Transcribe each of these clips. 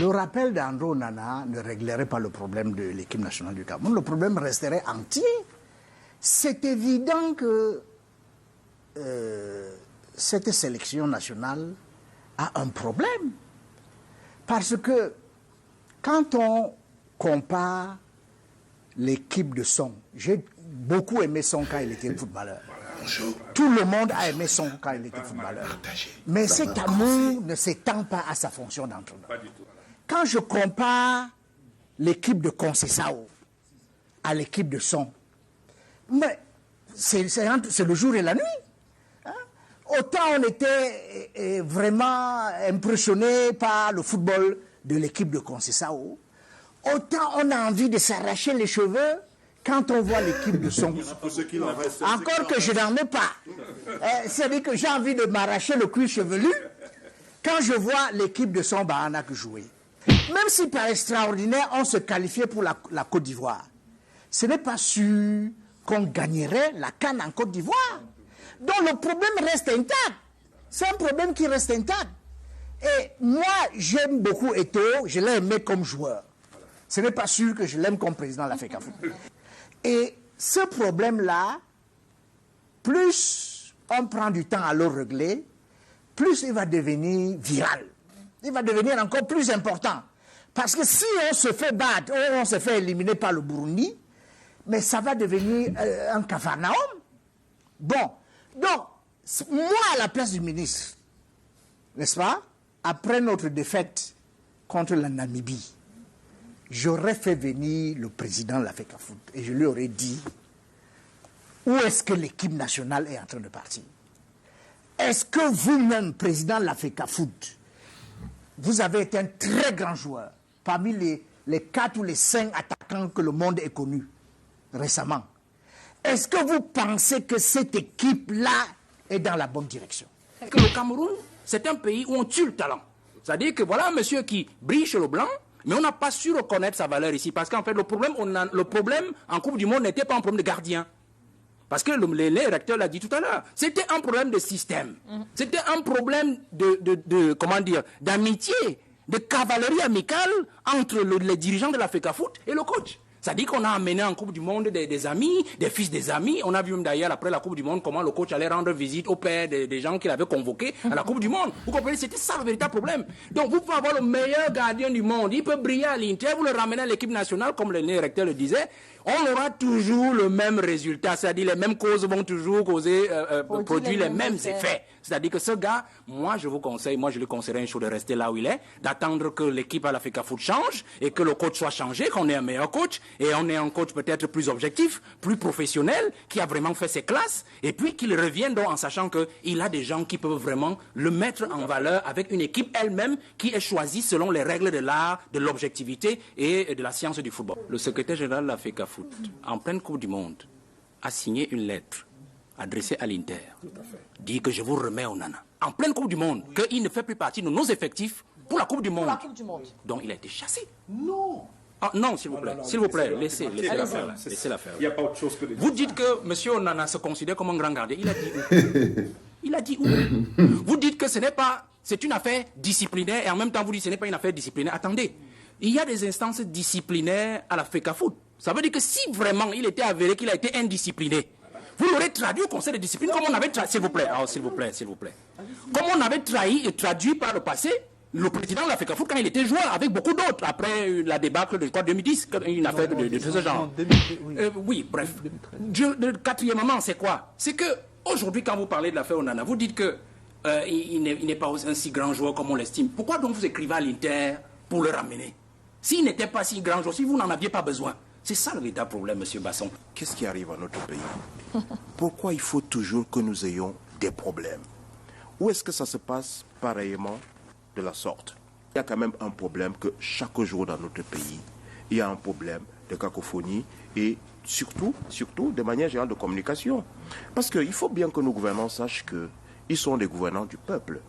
Le rappel d'André Onana ne réglerait pas le problème de l'équipe nationale du Cameroun. Le problème resterait entier. C'est évident que cette sélection nationale a un problème. Parce que quand on compare l'équipe de Son, j'ai beaucoup aimé Son quand il était footballeur. Tout le monde a aimé Son quand il était footballeur. Mais cet amour ne s'étend pas à sa fonction d'entraîneur. Quand je compare l'équipe de Conceição à l'équipe de Son, mais c'est le jour et la nuit. Hein? Autant on était vraiment impressionné par le football de l'équipe de Conceição, autant on a envie de s'arracher les cheveux quand on voit l'équipe de Son. Encore que je n'en ai pas. C'est-à-dire que j'ai envie de m'arracher le cuir chevelu quand je vois l'équipe de Son Bahanak jouer. Même si par extraordinaire on se qualifiait pour la Côte d'Ivoire, ce n'est pas sûr qu'on gagnerait la CAN en Côte d'Ivoire. Donc le problème reste intact. C'est un problème qui reste intact. Et moi, j'aime beaucoup Eto'o, je l'ai aimé comme joueur. Ce n'est pas sûr que je l'aime comme président de la FECAFOOT. Et ce problème-là, plus on prend du temps à le régler, plus il va devenir viral. Il va devenir encore plus important. Parce que si on se fait battre, ou on se fait éliminer par le Burundi, mais ça va devenir un capharnaüm. Bon, donc, moi à la place du ministre, n'est-ce pas, après notre défaite contre la Namibie, j'aurais fait venir le président de la FECAFOOT et je lui aurais dit où est-ce que l'équipe nationale est en train de partir. Est-ce que vous-même, président de la FECAFOOT, vous avez été un très grand joueur parmi les 4 ou les 5 attaquants que le monde ait connus récemment. Est-ce que vous pensez que cette équipe-là est dans la bonne direction? Le Cameroun, c'est un pays où on tue le talent. C'est-à-dire que voilà un monsieur qui brille chez le blanc, mais on n'a pas su reconnaître sa valeur ici. Parce qu'en fait, le problème en Coupe du Monde n'était pas un problème de gardien. Parce que le recteur l'a dit tout à l'heure. C'était un problème de système. C'était un problème d'amitié, de cavalerie amicale entre les dirigeants de la FECAFOOT et le coach. C'est-à-dire qu'on a amené en Coupe du Monde des amis, des fils des amis. On a vu même d'ailleurs après la Coupe du Monde comment le coach allait rendre visite au père des gens qu'il avait convoqués à la Coupe du Monde. Vous comprenez, c'était ça le véritable problème. Donc vous pouvez avoir le meilleur gardien du monde, il peut briller à l'Inter, vous le ramenez à l'équipe nationale, comme le recteur le disait, on aura toujours le même résultat. C'est-à-dire les mêmes causes vont toujours produire les mêmes effets. C'est-à-dire que ce gars, moi je lui conseillerais une chose de rester là où il est, d'attendre que l'équipe à la FECAFOOT change et que le coach soit changé, qu'on ait un meilleur coach et on ait un coach peut-être plus objectif, plus professionnel, qui a vraiment fait ses classes et puis qu'il revienne donc en sachant qu'il a des gens qui peuvent vraiment le mettre en valeur avec une équipe elle-même qui est choisie selon les règles de l'art, de l'objectivité et de la science du football. Le secrétaire général de la FECAFOOT, en pleine Coupe du Monde, a signé une lettre adressé à l'Inter, dit que je vous remets Onana. En pleine Coupe du Monde, qu'il ne fait plus partie de nos effectifs pour la Coupe du Monde. Donc il a été chassé. Non. Ah, non, s'il vous plaît, laissez la faire. Laissez la faire. Il n'y a pas autre chose que vous dites que M. Onana se considère comme un grand gardien. Il a dit où? Il a dit où? Vous dites que c'est une affaire disciplinaire et en même temps vous dites que ce n'est pas une affaire disciplinaire. Attendez, il y a des instances disciplinaires à la FECAFOOT. Ça veut dire que si vraiment il était avéré qu'il a été indiscipliné, vous l'aurez traduit au conseil de discipline comme on avait traduit. S'il vous plaît. Comme on avait traduit par le passé le président de la FECAFOOT quand il était joueur avec beaucoup d'autres après la débâcle de 2010, une affaire de ce genre. Oui, bref. Le quatrième moment, c'est quoi? C'est que aujourd'hui, quand vous parlez de l'affaire Onana, vous dites que il n'est pas un si grand joueur comme on l'estime. Pourquoi donc vous écrivez à l'Inter pour le ramener? S'il n'était pas si grand joueur, si vous n'en aviez pas besoin. C'est ça le véritable problème, M. Basson. Qu'est-ce qui arrive à notre pays? Pourquoi il faut toujours que nous ayons des problèmes? Où est-ce que ça se passe pareillement de la sorte? Il y a quand même un problème que chaque jour dans notre pays, il y a un problème de cacophonie et surtout, de manière générale, de communication. Parce qu'il faut bien que nos gouvernants sachent qu'ils sont des gouvernants du peuple.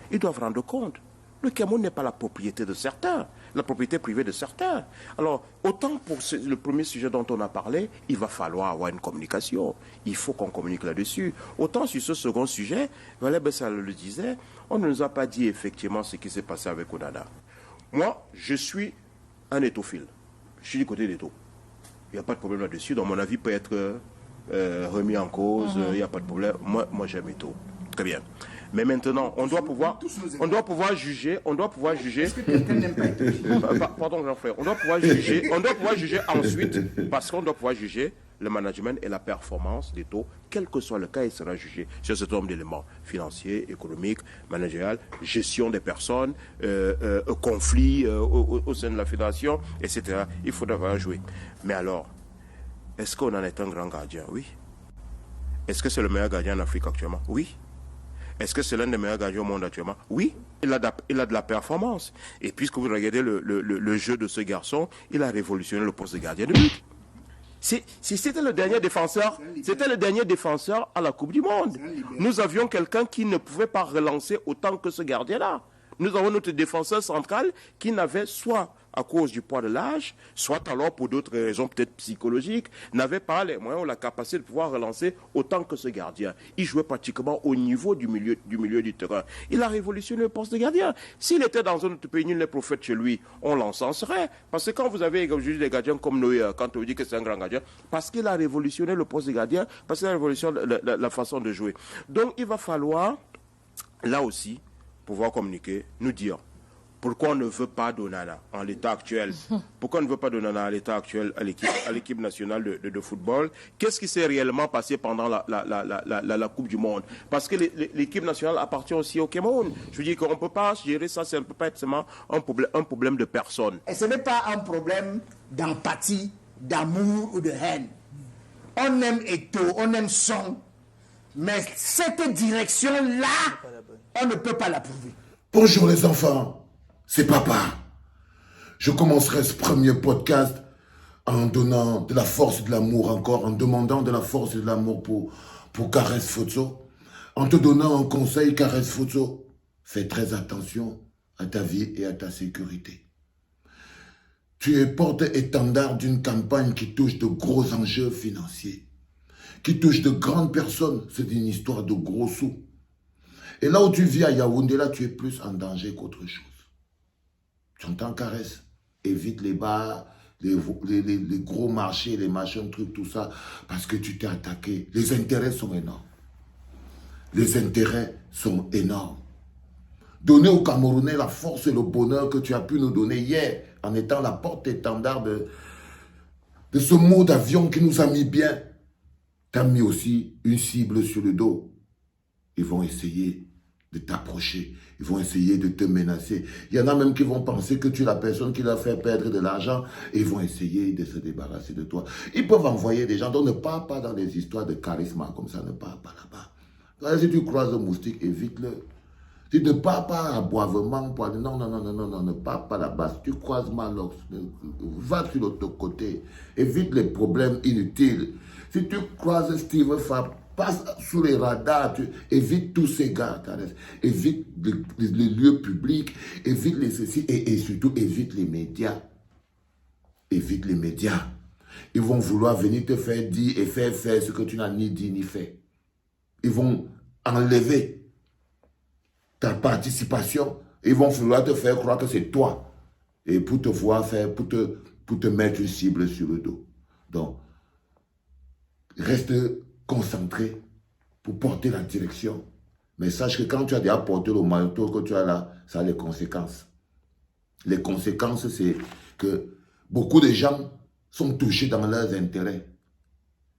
Ils doivent rendre compte. Le Cameroun n'est pas la propriété de certains, la propriété privée de certains. Alors, autant pour le premier sujet dont on a parlé, il va falloir avoir une communication. Il faut qu'on communique là-dessus. Autant sur ce second sujet, Valère Bessal le disait, on ne nous a pas dit effectivement ce qui s'est passé avec Onana. Moi, je suis un étophile. Je suis du côté d'Eto. Il n'y a pas de problème là-dessus. Donc, mon avis peut être remis en cause. Il n'y a pas de problème. Moi j'aime Eto. Très bien. Mais maintenant, on doit pouvoir juger. Est-ce que quelqu'un n'aime pas Eto? Pardon, Jean-Frère. On doit pouvoir juger ensuite, parce qu'on doit pouvoir juger le management et la performance d'Eto, quel que soit le cas, il sera jugé sur ce nombre d'éléments financiers, économiques, managériels, gestion des personnes, conflits au sein de la fédération, etc. Il faudra jouer. Mais alors, est-ce qu'on en est un grand gardien? Oui. Est-ce que c'est le meilleur gardien en Afrique actuellement? Oui. Est-ce que c'est l'un des meilleurs gardiens au monde actuellement? Oui. Il a de la performance. Et puisque vous regardez le jeu de ce garçon, il a révolutionné le poste de gardien de but. C'était le dernier défenseur à la Coupe du Monde. Nous avions quelqu'un qui ne pouvait pas relancer autant que ce gardien-là. Nous avons notre défenseur central qui n'avait, soit à cause du poids de l'âge, soit alors pour d'autres raisons peut-être psychologiques, n'avait pas les moyens ou la capacité de pouvoir relancer autant que ce gardien. Il jouait pratiquement au niveau du milieu du terrain. Il a révolutionné le poste de gardien. S'il était dans un autre pays, nul n'est prophète chez lui, on l'encenserait. Parce que quand vous avez, comme je dis, des gardiens comme Noé, quand on vous dit que c'est un grand gardien, parce qu'il a révolutionné le poste de gardien, parce qu'il a révolutionné la façon de jouer. Donc il va falloir, là aussi, pouvoir communiquer, nous dire pourquoi on ne veut pas d'Onana en l'état actuel. Pourquoi on ne veut pas d'Onana à l'état actuel à l'équipe nationale de football? Qu'est-ce qui s'est réellement passé pendant la Coupe du Monde? Parce que l'équipe nationale appartient aussi au Cameroun. Je veux dire qu'on ne peut pas gérer ça, ça ne peut pas être seulement un problème de personne. Et ce n'est pas un problème d'empathie, d'amour ou de haine. On aime Eto, on aime Son, mais cette direction-là, on ne peut pas l'approuver. Bonjour les enfants, c'est papa. Je commencerai ce premier podcast en donnant de la force et de l'amour encore, en demandant de la force et de l'amour pour Caresse Foto, en te donnant un conseil, Caresse Foto. Fais très attention à ta vie et à ta sécurité. Tu es porte-étendard d'une campagne qui touche de gros enjeux financiers, qui touche de grandes personnes. C'est une histoire de gros sous. Et là où tu vis à Yaoundé, là, tu es plus en danger qu'autre chose. Tu entends, Caresse? Évite les bars, les gros marchés, les machins, trucs, tout ça, parce que tu t'es attaqué. Les intérêts sont énormes. Les intérêts sont énormes. Donner aux Camerounais la force et le bonheur que tu as pu nous donner hier, en étant la porte-étendard de ce mot d'avion qui nous a mis bien. Tu as mis aussi une cible sur le dos. Ils vont essayer de t'approcher. Ils vont essayer de te menacer. Il y en a même qui vont penser que tu es la personne qui leur fait perdre de l'argent et ils vont essayer de se débarrasser de toi. Ils peuvent envoyer des gens. Donc ne pars pas dans des histoires de charisme comme ça. Ne pars pas là-bas. Si tu croises un moustique, évite-le. Si tu ne pars pas à boivement, non, ne pars pas là-bas. Si tu croises Malox, va sur l'autre côté. Évite les problèmes inutiles. Si tu croises Steve Fab, passe sous les radars, évite tous ces gars, évite les lieux publics, évite les ceci et surtout évite les médias. Évite les médias. Ils vont vouloir venir te faire dire et faire ce que tu n'as ni dit ni fait. Ils vont enlever ta participation. Ils vont vouloir te faire croire que c'est toi. Et pour te voir faire, pour te mettre une cible sur le dos. Donc, reste concentré pour porter la direction. Mais sache que quand tu as déjà porté le manteau que tu as là, ça a les conséquences. Les conséquences, c'est que beaucoup de gens sont touchés dans leurs intérêts.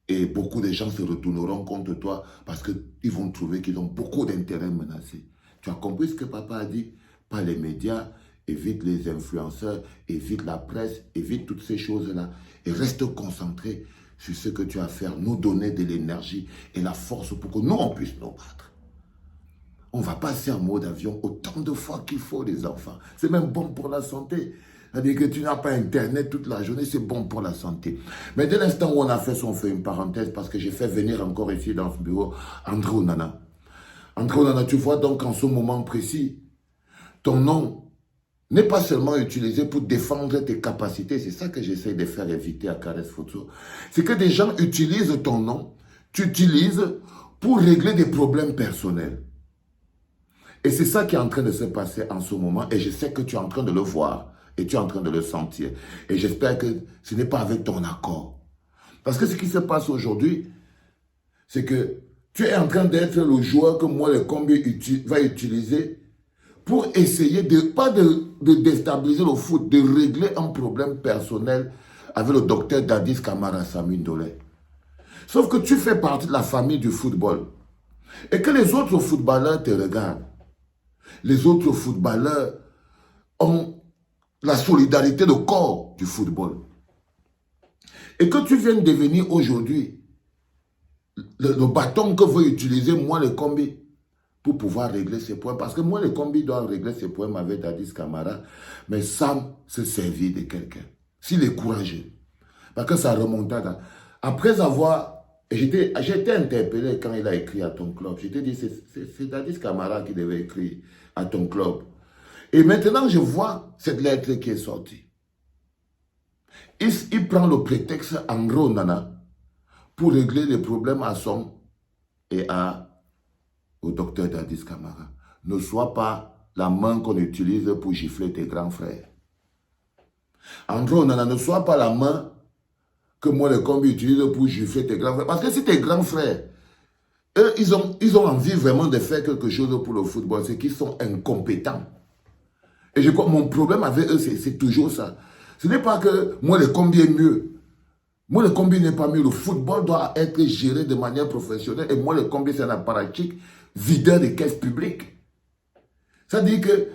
Et beaucoup de gens se retourneront contre toi parce qu'ils vont trouver qu'ils ont beaucoup d'intérêts menacés. Tu as compris ce que papa a dit? Pas les médias, évite les influenceurs, évite la presse, évite toutes ces choses-là. Et reste concentré sur ce que tu as à faire, nous donner de l'énergie et la force pour que nous, on puisse nous battre. On va passer en mode avion autant de fois qu'il faut, les enfants. C'est même bon pour la santé. C'est-à-dire que tu n'as pas Internet toute la journée, c'est bon pour la santé. Mais dès l'instant où on a fait ça, on fait une parenthèse parce que j'ai fait venir encore ici dans ce bureau André Onana. André Onana, tu vois donc en ce moment précis, ton nom n'est pas seulement utilisé pour défendre tes capacités, c'est ça que j'essaie de faire éviter à Caresse Foto. C'est que des gens utilisent ton nom, tu utilises pour régler des problèmes personnels. Et c'est ça qui est en train de se passer en ce moment. Et je sais que tu es en train de le voir. Et tu es en train de le sentir. Et j'espère que ce n'est pas avec ton accord. Parce que ce qui se passe aujourd'hui, c'est que tu es en train d'être le joueur que moi, le Combi va utiliser pour essayer pas de déstabiliser le foot, de régler un problème personnel avec le docteur Dadis Camara Sami Ndolé. Sauf que tu fais partie de la famille du football. Et que les autres footballeurs te regardent. Les autres footballeurs ont la solidarité de corps du football. Et que tu viennes devenir aujourd'hui le bâton que veut utiliser moi le Combi pour pouvoir régler ses problèmes. Parce que moi le Combi doit régler ses problèmes avec Dadis Camara, mais sans se servir de quelqu'un. S'il est courageux. Parce que ça remonta. Après avoir... J'ai été interpellé quand il a écrit à ton club. Je t'ai dit, c'est Dadis Camara qui devait écrire à ton club. Et maintenant, je vois cette lettre qui est sortie. Il prend le prétexte Andro Nana pour régler les problèmes à son et au docteur Dadis Camara. Ne sois pas la main qu'on utilise pour gifler tes grands frères. Andro Nana, ne sois pas la main que moi, le Combi utilise pour gifler tes grands frères. Parce que si tes grands frères, eux, ils ont envie vraiment de faire quelque chose pour le football, c'est qu'ils sont incompétents. Et je crois que mon problème avec eux, c'est toujours ça. Ce n'est pas que moi, le Combi est mieux. Moi, le Combi n'est pas mieux. Le football doit être géré de manière professionnelle. Et moi, le Combi, c'est un apparatchik videur de caisses publiques. Ça dit que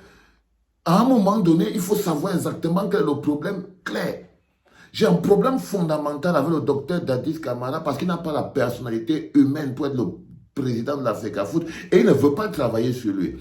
à un moment donné, il faut savoir exactement quel est le problème clair. J'ai un problème fondamental avec le docteur Dadis Camara parce qu'il n'a pas la personnalité humaine pour être le président de la FECAFOOT et il ne veut pas travailler sur lui.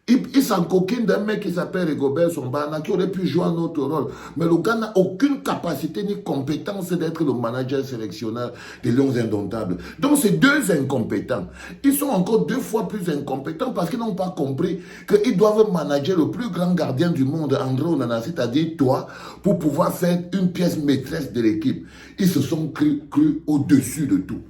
Il s'en coquine d'un mec qui s'appelle Rigobert Sombana qui aurait pu jouer un autre rôle. Mais le gars n'a aucune capacité ni compétence d'être le manager sélectionneur des Lions Indomptables. Donc ces deux incompétents, ils sont encore 2 fois plus incompétents parce qu'ils n'ont pas compris qu'ils doivent manager le plus grand gardien du monde, André Onana, c'est-à-dire toi, pour pouvoir faire une pièce maîtresse de l'équipe. Ils se sont crus au-dessus de tout.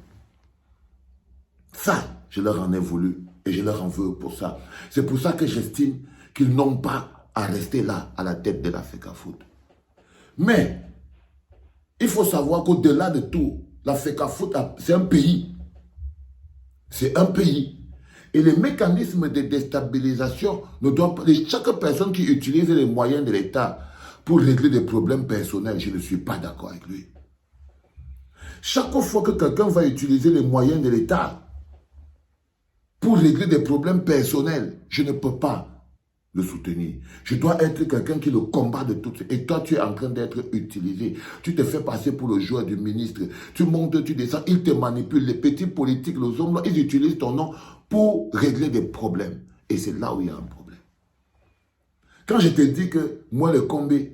Ça, je leur en ai voulu. Et je leur en veux pour ça. C'est pour ça que j'estime qu'ils n'ont pas à rester là, à la tête de la FECAFOOT. Mais, il faut savoir qu'au-delà de tout, la FECAFOOT, c'est un pays. C'est un pays. Et les mécanismes de déstabilisation ne doivent pas... Chaque personne qui utilise les moyens de l'État pour régler des problèmes personnels, je ne suis pas d'accord avec lui. Chaque fois que quelqu'un va utiliser les moyens de l'État pour régler des problèmes personnels, je ne peux pas le soutenir. Je dois être quelqu'un qui le combat de tout. Et toi, tu es en train d'être utilisé. Tu te fais passer pour le joueur du ministre. Tu montes, tu descends, ils te manipulent. Les petits politiques, les hommes, ils utilisent ton nom pour régler des problèmes. Et c'est là où il y a un problème. Quand je te dis que moi, le Combi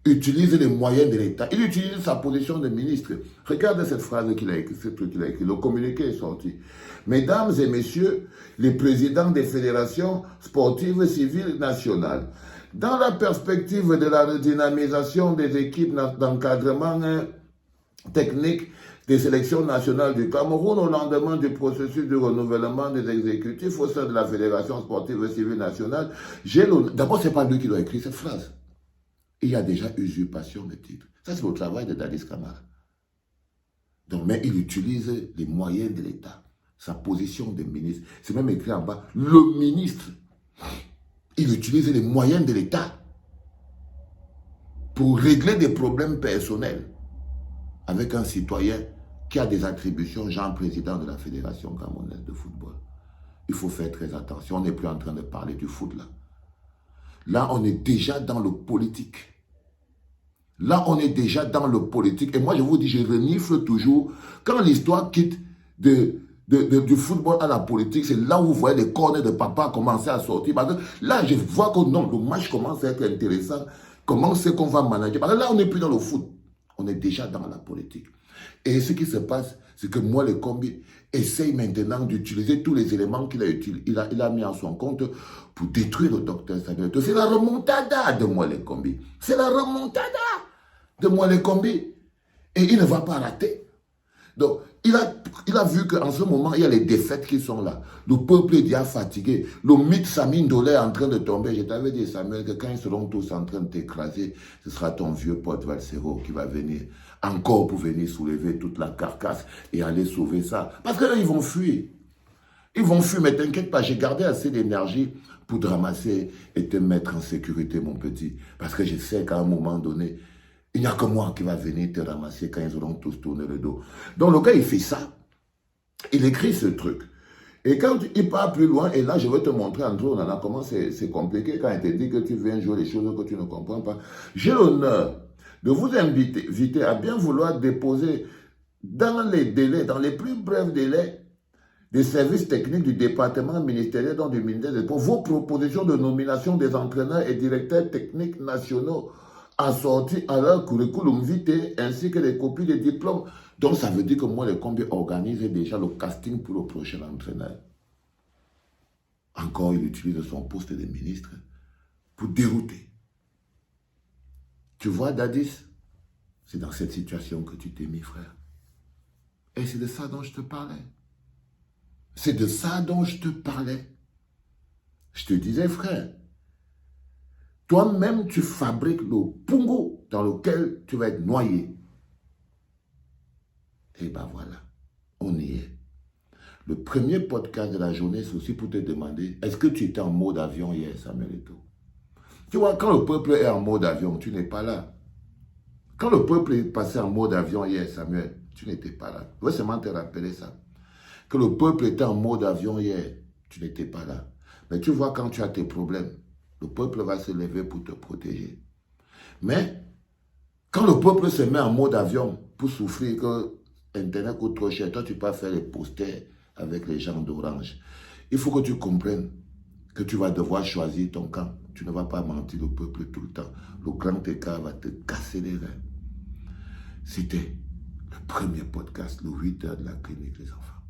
utilise les moyens de l'État, il utilise sa position de ministre. Regarde cette phrase qu'il a écrite, ce truc qu'il a écrit. Le communiqué est sorti. Mesdames et messieurs, les présidents des fédérations sportives civiles nationales, dans la perspective de la redynamisation des équipes d'encadrement technique des sélections nationales du Cameroun au lendemain du processus de renouvellement des exécutifs au sein de la Fédération sportive civile nationale, d'abord, ce n'est pas lui qui doit écrire cette phrase. Il y a déjà usurpation de titre. Ça, c'est le travail de Dadis Camara. Donc, mais il utilise les moyens de l'État. Sa position de ministre, c'est même écrit en bas, le ministre, il utilise les moyens de l'État pour régler des problèmes personnels avec un citoyen qui a des attributions, genre président de la Fédération camerounaise de football. Il faut faire très attention, on n'est plus en train de parler du foot là. Là, on est déjà dans le politique. Là, on est déjà dans le politique. Et moi, je vous dis, je renifle toujours, quand l'histoire quitte du football à la politique, c'est là où vous voyez les corners de papa commencer à sortir. Parce que là, je vois que non, le match commence à être intéressant. Comment c'est qu'on va manager? Parce que là, on n'est plus dans le foot. On est déjà dans la politique. Et ce qui se passe, c'est que moi, le Combi essaye maintenant d'utiliser tous les éléments qu'il a mis en son compte pour détruire le docteur Samuel Eto'o. C'est la remontada de moi, le Combi. C'est la remontada de moi, le Combi. Et il ne va pas rater. Donc, il a vu qu'en ce moment, il y a les défaites qui sont là. Le peuple est déjà fatigué. Le mythe Samine Dolé est en train de tomber. Je t'avais dit, Samuel, que quand ils seront tous en train de t'écraser, ce sera ton vieux pote Valsero qui va venir encore pour venir soulever toute la carcasse et aller sauver ça. Parce que là, ils vont fuir. Ils vont fuir, mais t'inquiète pas, j'ai gardé assez d'énergie pour te ramasser et te mettre en sécurité, mon petit. Parce que je sais qu'à un moment donné, il n'y a que moi qui va venir te ramasser quand ils auront tous tourné le dos. Donc le gars, il fait ça. Il écrit ce truc. Et quand il part plus loin, et là, je vais te montrer, Andrew, comment c'est compliqué quand il te dit que tu viens jouer les choses que tu ne comprends pas. J'ai l'honneur de vous inviter à bien vouloir déposer dans les délais, dans les plus brefs délais, des services techniques du département ministériel, donc du ministère des Sports, vos propositions de nomination des entraîneurs et directeurs techniques nationaux assortis à leur curriculum vitae, ainsi que les copies des diplômes. Donc ça veut dire que moi, les combien organise déjà le casting pour le prochain entraîneur. Encore, il utilise son poste de ministre pour dérouter. Tu vois, Dadis, c'est dans cette situation que tu t'es mis, frère. Et c'est de ça dont je te parlais. C'est de ça dont je te parlais. Je te disais, frère, toi-même, tu fabriques le pungo dans lequel tu vas être noyé. Et ben voilà, on y est. Le premier podcast de la journée, c'est aussi pour te demander, est-ce que tu étais en mode avion hier, Samuel Eto'o? Tu vois, quand le peuple est en mode avion, tu n'es pas là. Quand le peuple est passé en mode avion hier, Samuel, tu n'étais pas là. Je veux seulement te rappeler ça. Que le peuple était en mode avion hier, tu n'étais pas là. Mais tu vois, quand tu as tes problèmes, le peuple va se lever pour te protéger. Mais, quand le peuple se met en mode avion pour souffrir que Internet coûte trop cher, toi tu peux faire les posters avec les gens d'Orange. Il faut que tu comprennes que tu vas devoir choisir ton camp. Tu ne vas pas mentir au peuple tout le temps. Le grand écart va te casser les reins. C'était le premier podcast, le 8h de la clinique, les enfants.